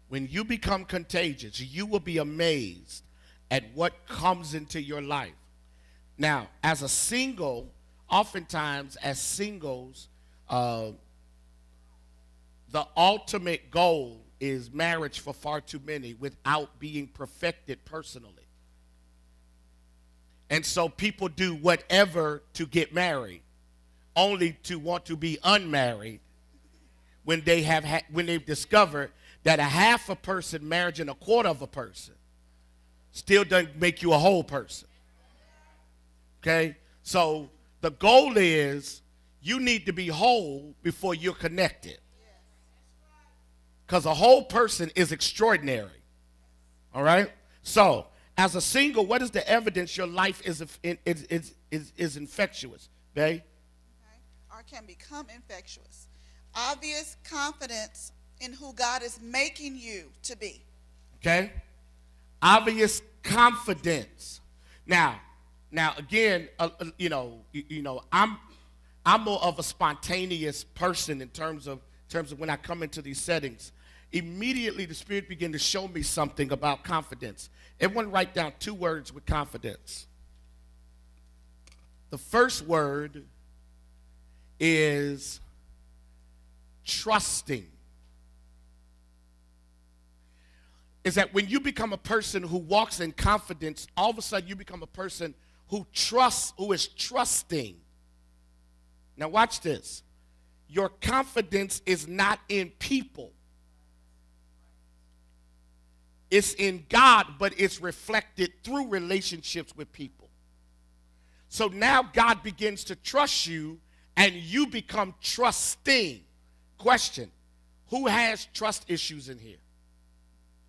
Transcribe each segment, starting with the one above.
When you become contagious, you will be amazed at what comes into your life. Now, as a single, oftentimes as singles, the ultimate goal is marriage for far too many without being perfected personally. And so people do whatever to get married, only to want to be unmarried when they've discovered that a half a person marrying a quarter of a person still doesn't make you a whole person. Okay? So the goal is you need to be whole before you're connected. Because a whole person is extraordinary. All right? So as a single, what is the evidence your life is infectious? Okay? Or can become infectious. Obvious confidence in who God is making you to be. Okay? Obvious confidence. Now again, I'm more of a spontaneous person in terms of when I come into these settings. Immediately the Spirit began to show me something about confidence. Everyone write down 2 words with confidence. The first word is trusting. Is that when you become a person who walks in confidence, all of a sudden you become a person who is trusting. Now watch this. Your confidence is not in people. It's in God, but it's reflected through relationships with people. So now God begins to trust you and you become trusting. Question, who has trust issues in here?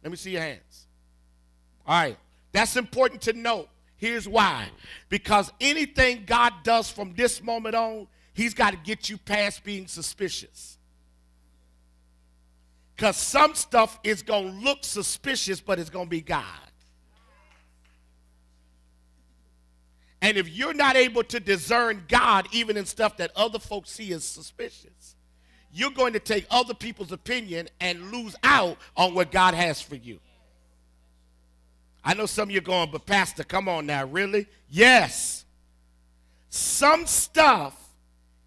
Let me see your hands. All right, that's important to note. Here's why. Because anything God does from this moment on, he's got to get you past being suspicious. Because some stuff is going to look suspicious, but it's going to be God. And if you're not able to discern God, even in stuff that other folks see as suspicious, you're going to take other people's opinion and lose out on what God has for you. I know some of you are going, but Pastor, come on now, really? Yes. Some stuff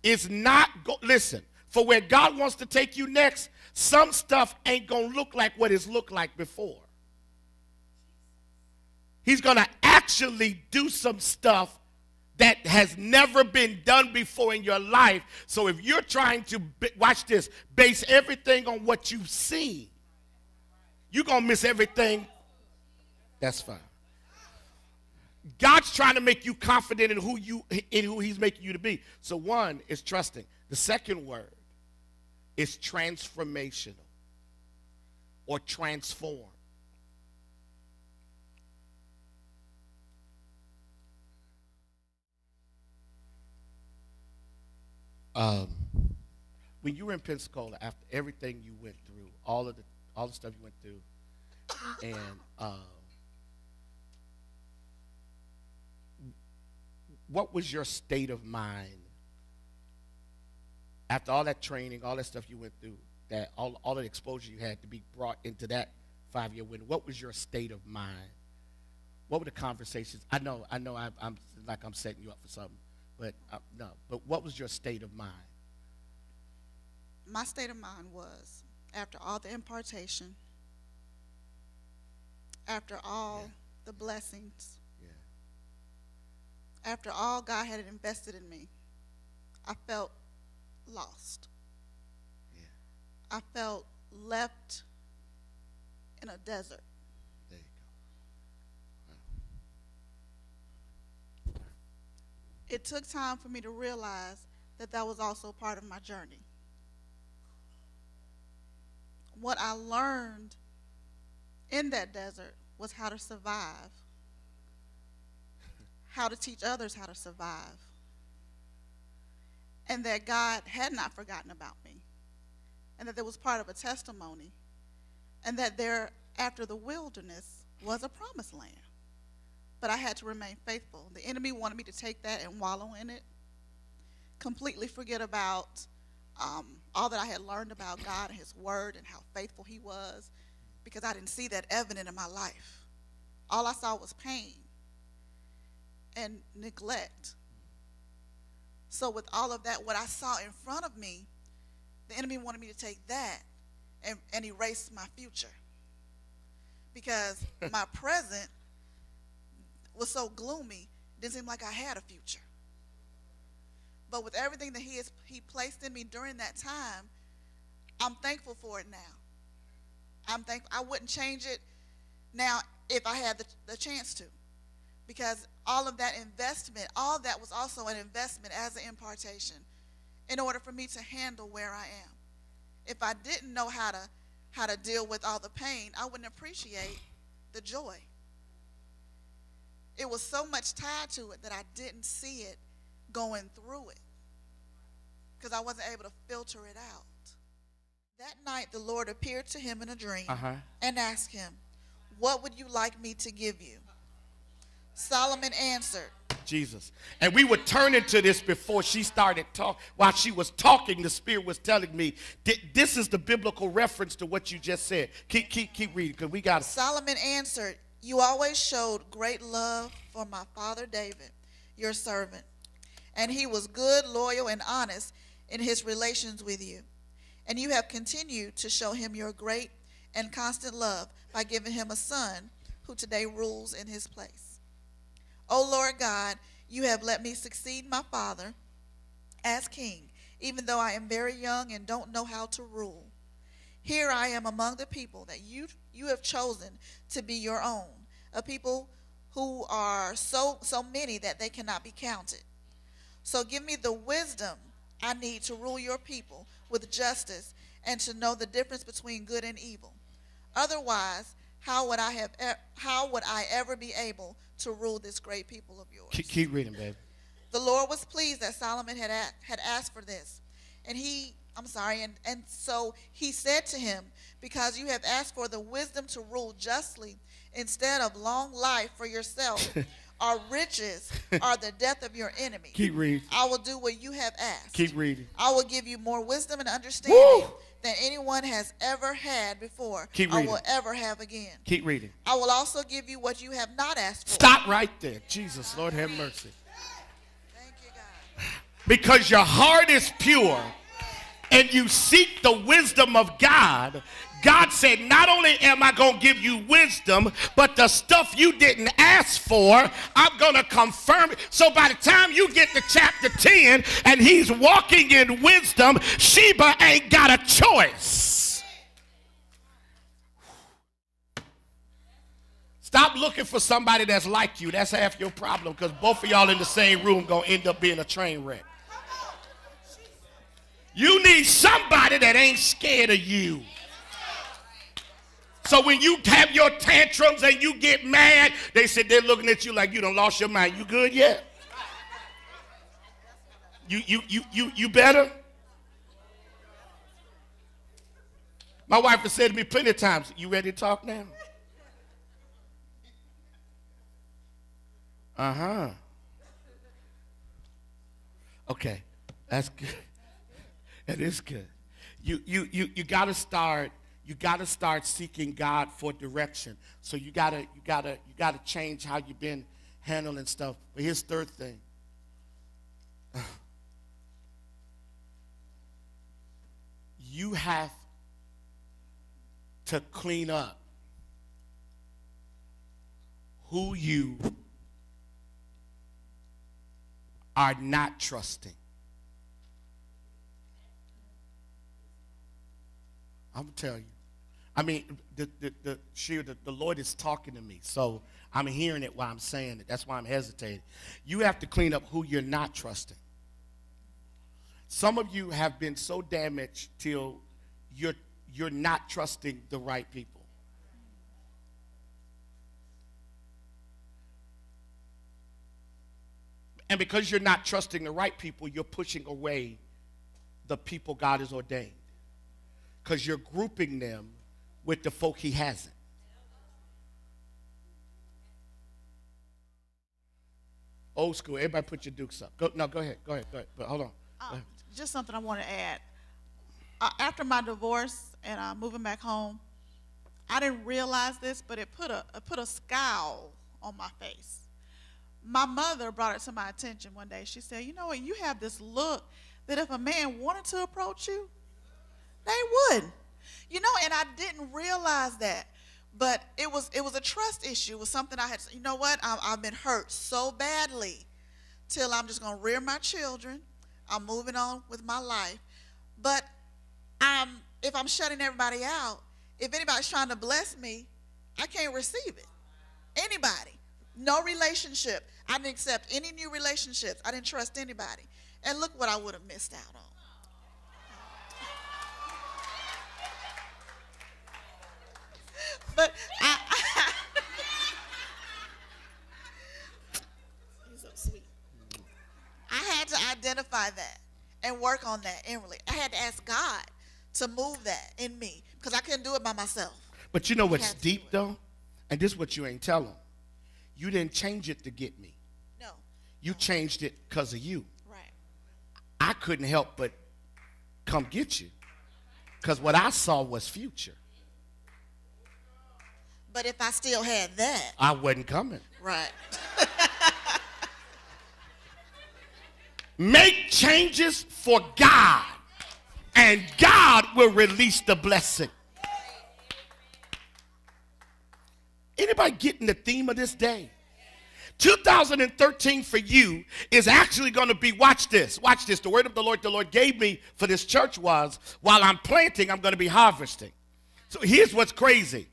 is not, listen, for where God wants to take you next, some stuff ain't going to look like what it's looked like before. He's going to actually do some stuff that has never been done before in your life. So if you're trying to, watch this, base everything on what you've seen, you're going to miss everything. That's fine. God's trying to make you confident in who he's making you to be. So one is trusting. The second word is transformational or transform. When you were in Pensacola, after everything you went through, all the stuff you went through, and what was your state of mind after all that training, all that stuff you went through, that all the exposure you had to be brought into that 5-year window? What was your state of mind? What were the conversations? I know, I'm like I'm setting you up for something. But no. But what was your state of mind? My state of mind was, after all the impartation, after all the blessings, after all God had invested in me, I felt lost. I felt left in a desert. There you go. Wow. It took time for me to realize that that was also part of my journey. What I learned in that desert was how to survive, how to teach others how to survive, and that God had not forgotten about me, and that there was part of a testimony, and that there, after the wilderness, was a promised land. But I had to remain faithful. The enemy wanted me to take that and wallow in it, completely forget about all that I had learned about God and his word and how faithful he was, because I didn't see that evident in my life. All I saw was pain and neglect. So with all of that, what I saw in front of me, the enemy wanted me to take that and erase my future, because my present was so gloomy, it didn't seem like I had a future. But with everything that he placed in me during that time, I'm thankful for it now. I'm thankful. I wouldn't change it now if I had the chance to, because all of that investment, all that was also an investment as an impartation in order for me to handle where I am. If I didn't know how to deal with all the pain, I wouldn't appreciate the joy. It was so much tied to it that I didn't see it going through it, because I wasn't able to filter it out. That night the Lord appeared to him in a dream and asked him, "What would you like me to give you?" Solomon answered, Jesus. And we were turning to this before she started talking. While she was talking, the Spirit was telling me, this is the biblical reference to what you just said. Keep reading, because we got it. Solomon answered, "You always showed great love for my father David, your servant. And he was good, loyal, and honest in his relations with you. And you have continued to show him your great and constant love by giving him a son who today rules in his place. O Lord God, you have let me succeed my father as king, even though I am very young and don't know how to rule. Here I am among the people that you have chosen to be your own, a people who are so many that they cannot be counted. So give me the wisdom I need to rule your people with justice and to know the difference between good and evil. Otherwise, how would I ever be able to rule this great people of yours?" Keep reading, baby. The Lord was pleased that Solomon had asked for this. And so he said to him, "Because you have asked for the wisdom to rule justly instead of long life for yourself, or riches are the death of your enemy. Keep reading. I will do what you have asked. Keep reading. I will give you more wisdom and understanding than anyone has ever had before. Keep reading. Or will ever have again. Keep reading. I will also give you what you have not asked for." Stop right there. Jesus, Lord have mercy. Thank you, God. Because your heart is pure and you seek the wisdom of God, God said, not only am I going to give you wisdom, but the stuff you didn't ask for, I'm going to confirm it. So by the time you get to chapter 10 and he's walking in wisdom, Sheba ain't got a choice. Stop looking for somebody that's like you. That's half your problem, because both of y'all in the same room going to end up being a train wreck. You need somebody that ain't scared of you. So when you have your tantrums and you get mad, they said they're looking at you like you done lost your mind. You good yet? You better? My wife has said to me plenty of times, "You ready to talk now?" Okay, that's good. That is good. You gotta start. You got to start seeking God for direction. So you gotta change how you've been handling stuff. But here's the third thing. You have to clean up who you are not trusting. I'm going to tell you. I mean, the Lord is talking to me, so I'm hearing it while I'm saying it. That's why I'm hesitating. You have to clean up who you're not trusting. Some of you have been so damaged till you're not trusting the right people. And because you're not trusting the right people, you're pushing away the people God has ordained. Because you're grouping them with the folk he hasn't. Old school. Everybody put your dukes up. Go ahead. But hold on. Just something I want to add. After my divorce and moving back home, I didn't realize this, but it put a scowl on my face. My mother brought it to my attention one day. She said, you know what, you have this look that if a man wanted to approach you, they would. You know, and I didn't realize that. But it was a trust issue. It was something I had, you know what, I've been hurt so badly till I'm just going to rear my children. I'm moving on with my life. But if I'm shutting everybody out, if anybody's trying to bless me, I can't receive it. Anybody. No relationship. I didn't accept any new relationships. I didn't trust anybody. And look what I would have missed out on. But you're so sweet. I had to identify that and work on that inwardly. I had to ask God to move that in me because I couldn't do it by myself. But you know what's deep, though? And this is what you ain't tell them. You didn't change it to get me. No. You changed it because of you. Right. I couldn't help but come get you because what I saw was future. But if I still had that, I wasn't coming. Right. Make changes for God, and God will release the blessing. Anybody getting the theme of this day? 2013 for you is actually going to be, watch this. The word of the Lord gave me for this church was, while I'm planting, I'm going to be harvesting. So here's what's crazy.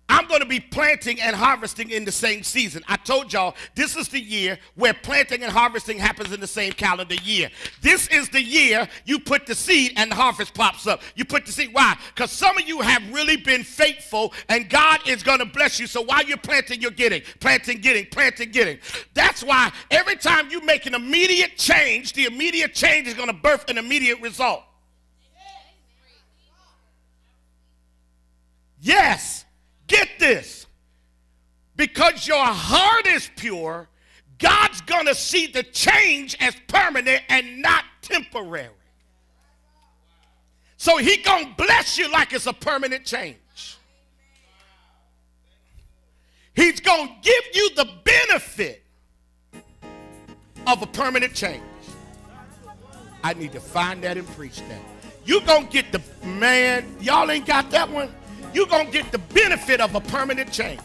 I'm going to be planting and harvesting in the same season. I told y'all this is the year where planting and harvesting happens in the same calendar year. This is the year you put the seed and the harvest pops up. You put the seed. Why? Because some of you have really been faithful and God is going to bless you. So while you're planting, you're getting. Planting, getting. That's why every time you make an immediate change, the immediate change is going to birth an immediate result. Yes. Get this, because your heart is pure, God's going to see the change as permanent and not temporary. So he going to bless you like it's a permanent change. He's going to give you the benefit of a permanent change. I need to find that and preach that. You're going to get the, man, y'all ain't got that one? You're going to get the benefit of a permanent change.